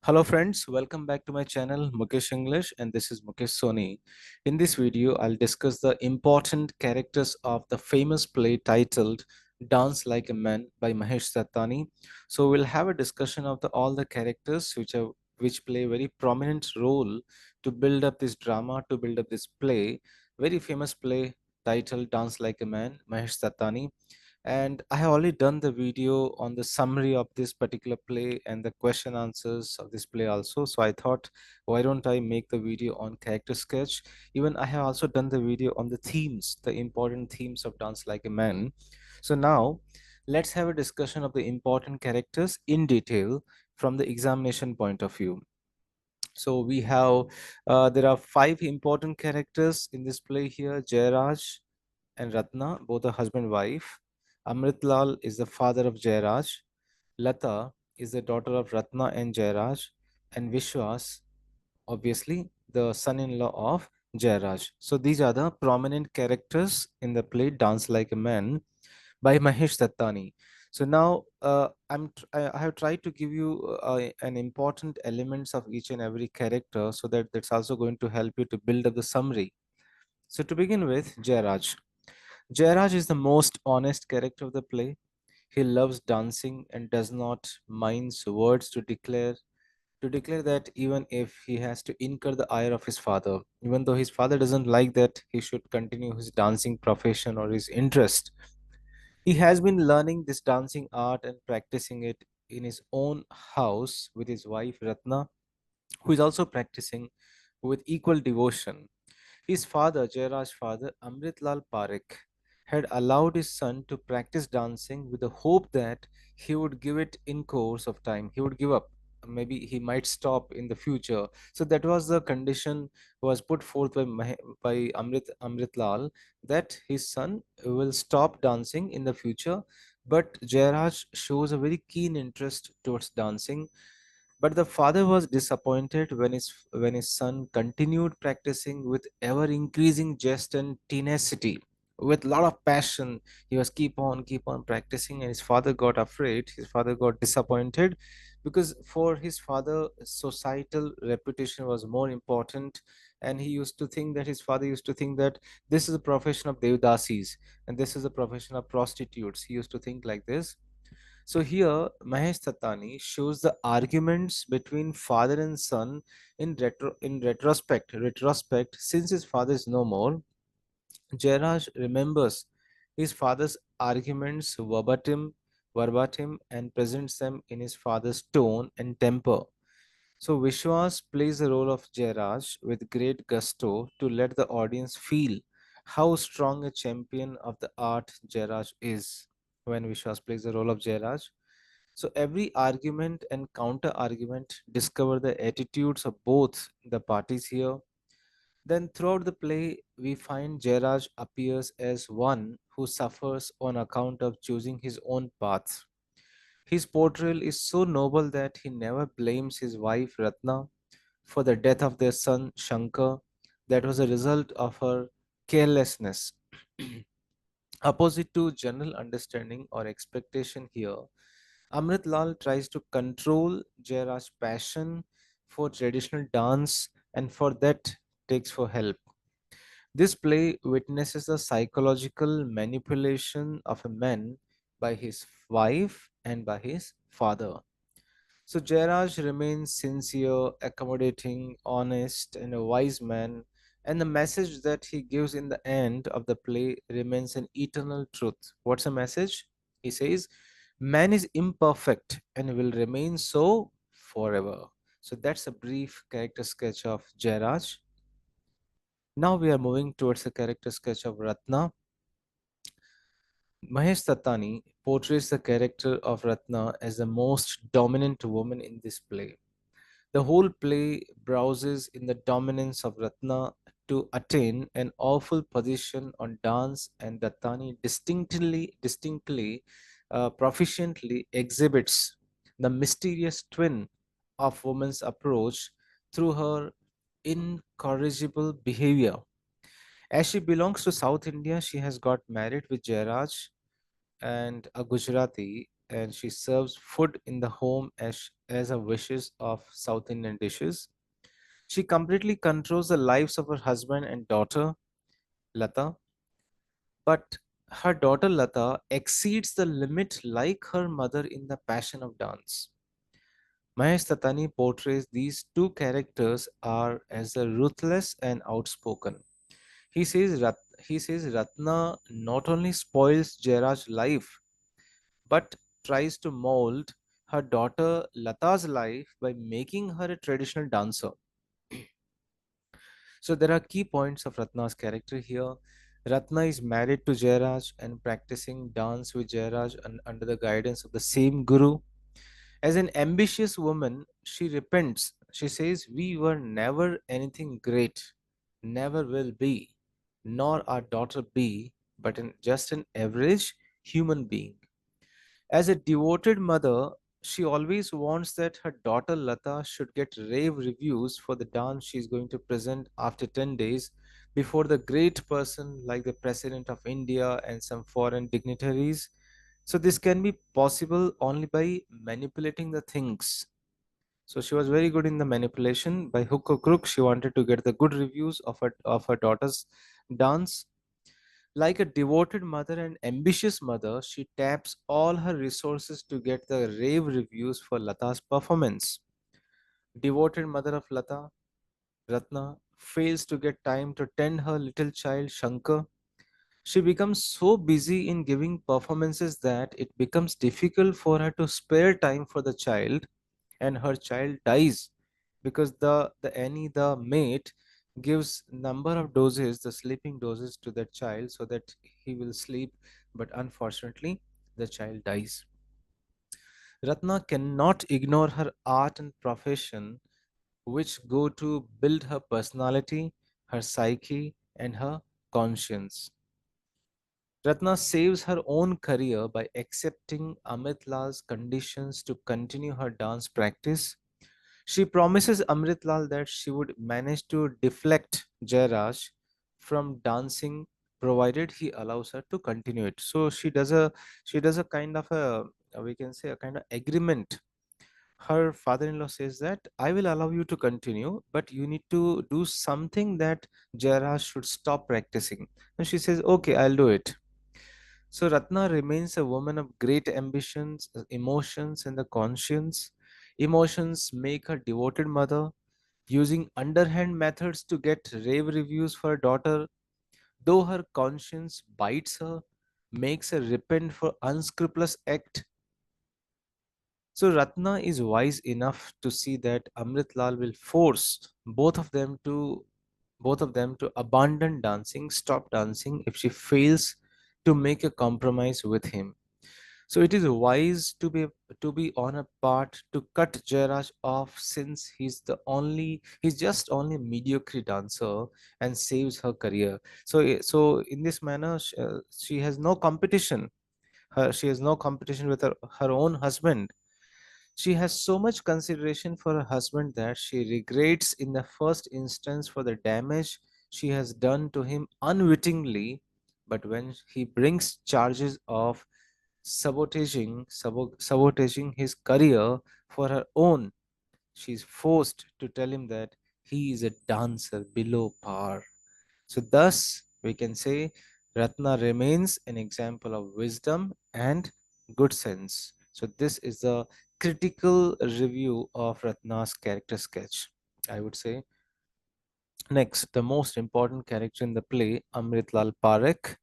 Hello friends, welcome back to my channel Mukesh English, and this is Mukesh Soni. In this video, I'll discuss the important characters of the famous play titled Dance Like a Man by Mahesh Dattani. So we'll have a discussion of all the characters which play a very prominent role to build up this drama, to build up this play. Very famous play titled Dance Like a Man, Mahesh Dattani. And I have already done the video on the summary of this particular play and the question answers of this play also. So I thought, why don't I make the video on character sketch? Even I have also done the video on the themes, the important themes of Dance Like a Man. So now let's have a discussion of the important characters in detail from the examination point of view. So we have, there are five important characters in this play here: Jairaj and Rathna, both are husband wife. Amrit Lal is the father of Jairaj. Lata is the daughter of Rathna and Jairaj. And Vishwas, obviously, the son-in-law of Jairaj. So these are the prominent characters in the play Dance Like a Man by Mahesh Dattani. So now I have tried to give you an important elements of each and every character, so that that's also going to help you to build up the summary. So to begin with, Jairaj. Jairaj is the most honest character of the play. He loves dancing and does not mince words to declare that even if he has to incur the ire of his father, even though his father doesn't like that he should continue his dancing profession or his interest. He has been learning this dancing art and practicing it in his own house with his wife Ratna, who is also practicing with equal devotion. His father, Jairaj's father, Amrit Lal Parekh, had allowed his son to practice dancing with the hope that he would give it in course of time. He would give up. Maybe he might stop in the future. So that was the condition was put forth by Amrit Lal, that his son will stop dancing in the future. But Jairaj shows a very keen interest towards dancing, but the father was disappointed when his son continued practicing with ever increasing zest and tenacity. With a lot of passion, he was keep on practicing, and his father got afraid. His father got disappointed because for his father, societal reputation was more important, and his father used to think that this is a profession of devdasis and this is a profession of prostitutes. He used to think like this. So here, Mahesh Tatani shows the arguments between father and son in retrospect. Retrospect, since his father is no more, Jairaj remembers his father's arguments verbatim, and presents them in his father's tone and temper. So Vishwas plays the role of Jairaj with great gusto to let the audience feel how strong a champion of the art Jairaj is. When Vishwas plays the role of Jairaj, so every argument and counter argument discover the attitudes of both the parties here. Then throughout the play, we find Jairaj appears as one who suffers on account of choosing his own path. His portrayal is so noble that he never blames his wife Ratna for the death of their son Shankar. That was a result of her carelessness. Opposite to general understanding or expectation here, Amrit Lal tries to control Jairaj's passion for traditional dance, and for that takes for help. This play witnesses the psychological manipulation of a man by his wife and by his father. So Jairaj remains sincere, accommodating, honest, and a wise man, and the message that he gives in the end of the play remains an eternal truth. What's the message? He says, man is imperfect and will remain so forever. So that's a brief character sketch of Jairaj. Now we are moving towards a character sketch of Ratna. Mahesh Tattani portrays the character of Ratna as the most dominant woman in this play. The whole play browses in the dominance of Ratna to attain an awful position on dance, and Dattani distinctly, proficiently exhibits the mysterious twin of woman's approach through her incorrigible behavior. As she belongs to South India, she has got married with Jairaj and a Gujarati, and she serves food in the home as a wishes of South Indian dishes. She completely controls the lives of her husband and daughter, Lata, but her daughter Lata exceeds the limit like her mother in the passion of dance. Mahesh Tatani portrays these two characters are as a ruthless and outspoken. He says, he says Rathna not only spoils Jairaj's life but tries to mold her daughter Lata's life by making her a traditional dancer. So there are key points of Ratna's character here. Ratna is married to Jairaj and practicing dance with Jairaj under the guidance of the same guru. As an ambitious woman, she repents. She says, "We were never anything great, never will be, nor our daughter be, but just an average human being." As a devoted mother, she always wants that her daughter Lata should get rave reviews for the dance she is going to present after 10 days before the great person like the President of India and some foreign dignitaries. So, this can be possible only by manipulating the things. So, she was very good in the manipulation. By hook or crook, she wanted to get the good reviews of her daughter's dance. Like a devoted mother and ambitious mother, she taps all her resources to get the rave reviews for Lata's performance. Devoted mother of Lata, Ratna, fails to get time to tend her little child Shankar. She becomes so busy in giving performances that it becomes difficult for her to spare time for the child, and her child dies because the mate gives number of doses, the sleeping doses to the child so that he will sleep, but unfortunately the child dies. Ratna cannot ignore her art and profession, which go to build her personality, her psyche, and her conscience. Ratna saves her own career by accepting Amit Lal's conditions to continue her dance practice. She promises Amrit Lal that she would manage to deflect Jairaj from dancing provided he allows her to continue it. So she does a kind of a, we can say, a kind of agreement. Her father-in-law says that I will allow you to continue, but you need to do something that Jairaj should stop practicing. And she says, okay, I'll do it. So Ratna remains a woman of great ambitions, emotions, and the conscience. Emotions make her devoted mother, using underhand methods to get rave reviews for her daughter, though her conscience bites her, makes her repent for unscrupulous act. So Ratna is wise enough to see that Amrit Lal will force both of them to abandon dancing, stop dancing if she fails to make a compromise with him. So it is wise to be on a part to cut Jairaj off since he's just only a mediocre dancer and saves her career. So in this manner she has no competition. She has no competition with her own husband. She has so much consideration for her husband that she regrets in the first instance for the damage she has done to him unwittingly, but when he brings charges of sabotaging his career for her own, she is forced to tell him that he is a dancer below par. So, thus, we can say Ratna remains an example of wisdom and good sense. So, this is the critical review of Ratna's character sketch, I would say. Next, the most important character in the play, Amrit Lal Parekh.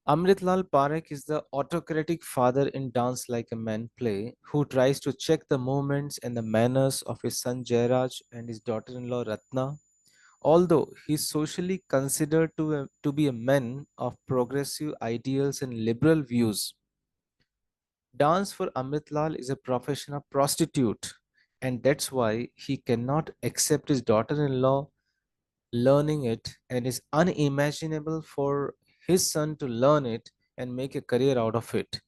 Amrit Lal Parekh is the autocratic father in Dance Like a Man play who tries to check the movements and the manners of his son Jairaj and his daughter-in-law Ratna. Although he is socially considered to be a man of progressive ideals and liberal views, dance for Amrit Lal is a profession of prostitute, and that's why he cannot accept his daughter-in-law learning it, and is unimaginable for his son to learn it and make a career out of it.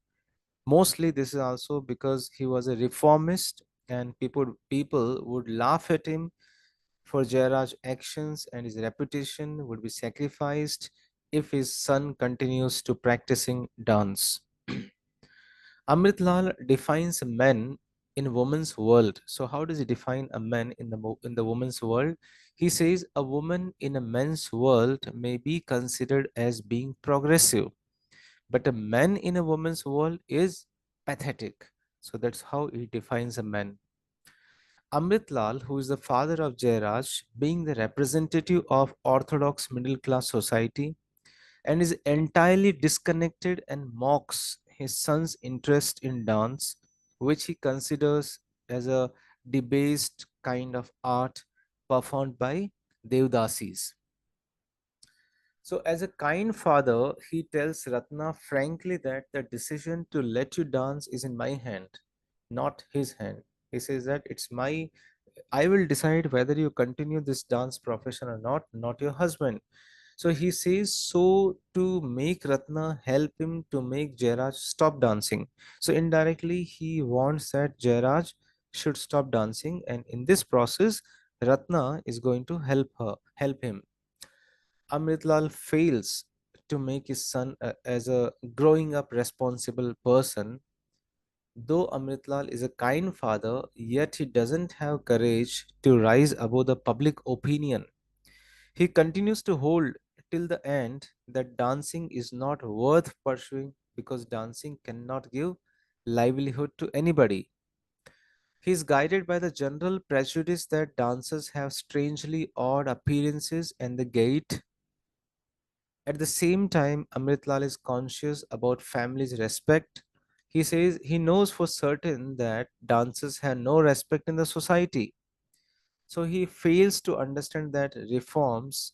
Mostly, this is also because he was a reformist, and people would laugh at him for Jairaj's actions, and his reputation would be sacrificed if his son continues to practicing dance. Amrit Lal defines men in woman's world. So how does he define a man in the woman's world? He says a woman in a man's world may be considered as being progressive, but a man in a woman's world is pathetic. So that's how he defines a man. Amrit Lal, who is the father of Jairaj, being the representative of orthodox middle class society, and is entirely disconnected and mocks his son's interest in dance, which he considers as a debased kind of art performed by Devdasis. So, as a kind father, he tells Ratna frankly that the decision to let you dance is in my hand, not his hand. He says that I will decide whether you continue this dance profession or not, not your husband. So he says so to make Ratna help him to make Jairaj stop dancing. So indirectly, he wants that Jairaj should stop dancing, and in this process, Ratna is going to help him. Amritlal fails to make his son as a growing up responsible person. Though Amritlal is a kind father, yet he doesn't have courage to rise above the public opinion. He continues to hold till the end that dancing is not worth pursuing because dancing cannot give livelihood to anybody. He is guided by the general prejudice that dancers have strangely odd appearances and the gait. At the same time, Amritlal is conscious about family's respect. He says he knows for certain that dancers have no respect in the society. So he fails to understand that reforms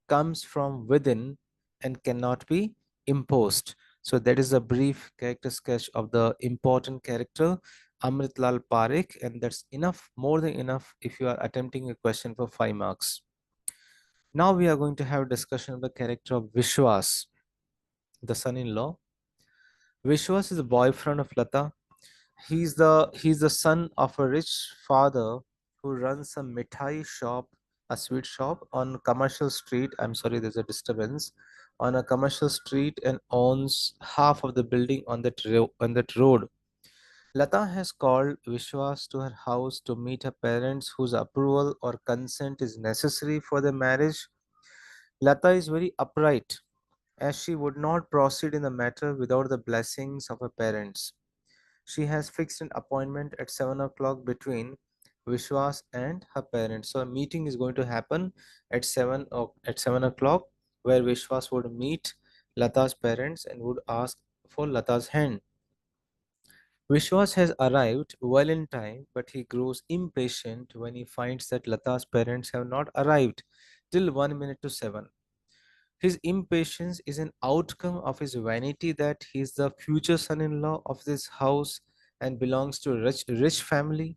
comes from within and cannot be imposed. So that is a brief character sketch of the important character Amrit Lal Parekh, and that's enough, more than enough if you are attempting a question for 5 marks. Now we are going to have a discussion of the character of Vishwas, the son-in-law. Vishwas is the boyfriend of Lata. He's the son of a rich father who runs a mithai shop, a sweet shop on commercial street. I'm sorry, there's a disturbance on a commercial street and owns half of the building on that road. Lata has called Vishwas to her house to meet her parents whose approval or consent is necessary for the marriage. Lata is very upright as she would not proceed in the matter without the blessings of her parents. She has fixed an appointment at 7 o'clock between Vishwas and her parents. So a meeting is going to happen at 7 o'clock where Vishwas would meet Lata's parents and would ask for Lata's hand. Vishwas has arrived well in time, but he grows impatient when he finds that Lata's parents have not arrived till 1 minute to 7. His impatience is an outcome of his vanity that he is the future son-in-law of this house and belongs to a rich family.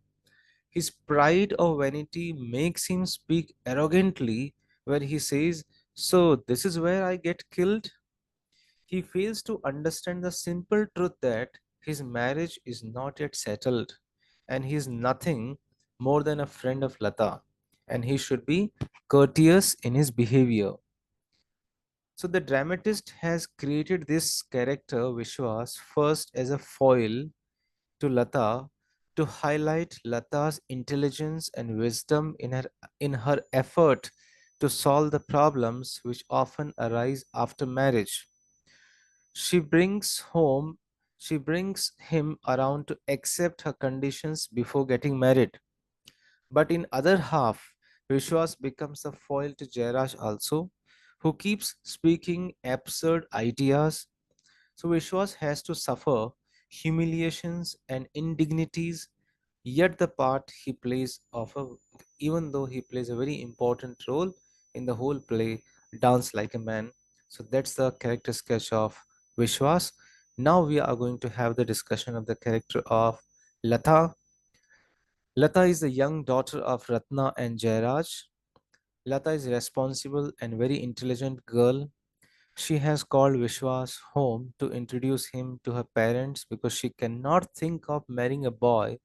His pride or vanity makes him speak arrogantly when he says, "So this is where I get killed." He fails to understand the simple truth that his marriage is not yet settled and he is nothing more than a friend of Lata, and he should be courteous in his behavior. So the dramatist has created this character Vishwas first as a foil to Lata to highlight Lata's intelligence and wisdom in her effort to solve the problems which often arise after marriage. She brings home she brings him around to accept her conditions before getting married. But in other half, Vishwas becomes a foil to Jairaj also, who keeps speaking absurd ideas. So Vishwas has to suffer humiliations and indignities, yet the part he plays even though he plays a very important role in the whole play, Dance Like a Man. So that's the character sketch of Vishwas. Now we are going to have the discussion of the character of Lata. Lata is the young daughter of Rathna and Jairaj. Lata is a responsible and very intelligent girl. She has called Vishwas home to introduce him to her parents because she cannot think of marrying a boy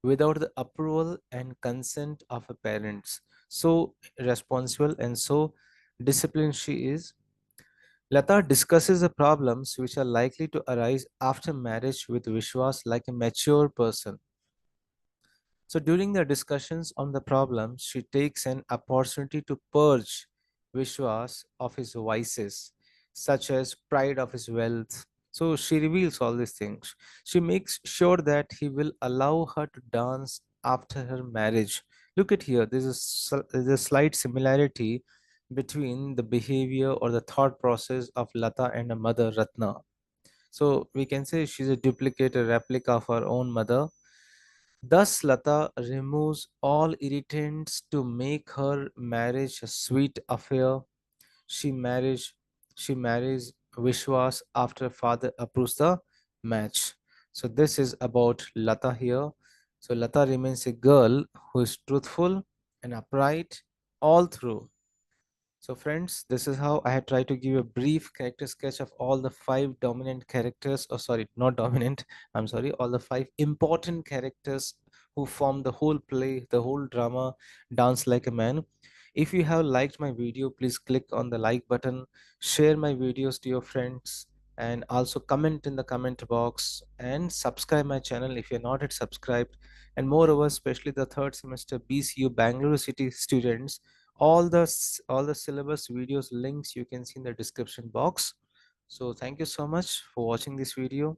without the approval and consent of her parents. So responsible and so disciplined she is. Lata discusses the problems which are likely to arise after marriage with Vishwas like a mature person. So during the discussions on the problem, she takes an opportunity to purge Vishwas of his vices, such as pride of his wealth. So she reveals all these things. She makes sure that he will allow her to dance after her marriage. Look at here, there's a slight similarity between the behavior or the thought process of Lata and her mother Rathna. So we can say she's a duplicate, a replica of her own mother. Thus, Lata removes all irritants to make her marriage a sweet affair. She marries, she marries Vishwas after father approves the match. So this is about Lata here. So Lata remains a girl who is truthful and upright all through. So friends, this is how I had tried to give a brief character sketch of all the five dominant characters, or sorry, not dominant, I'm sorry, all the five important characters who form the whole play, the whole drama, Dance Like a Man. If you have liked my video, please click on the like button, share my videos to your friends, and also comment in the comment box and subscribe my channel if you're not yet subscribed. And moreover, especially the third semester BCU Bangalore City students, all the syllabus videos links you can see in the description box. So thank you so much for watching this video.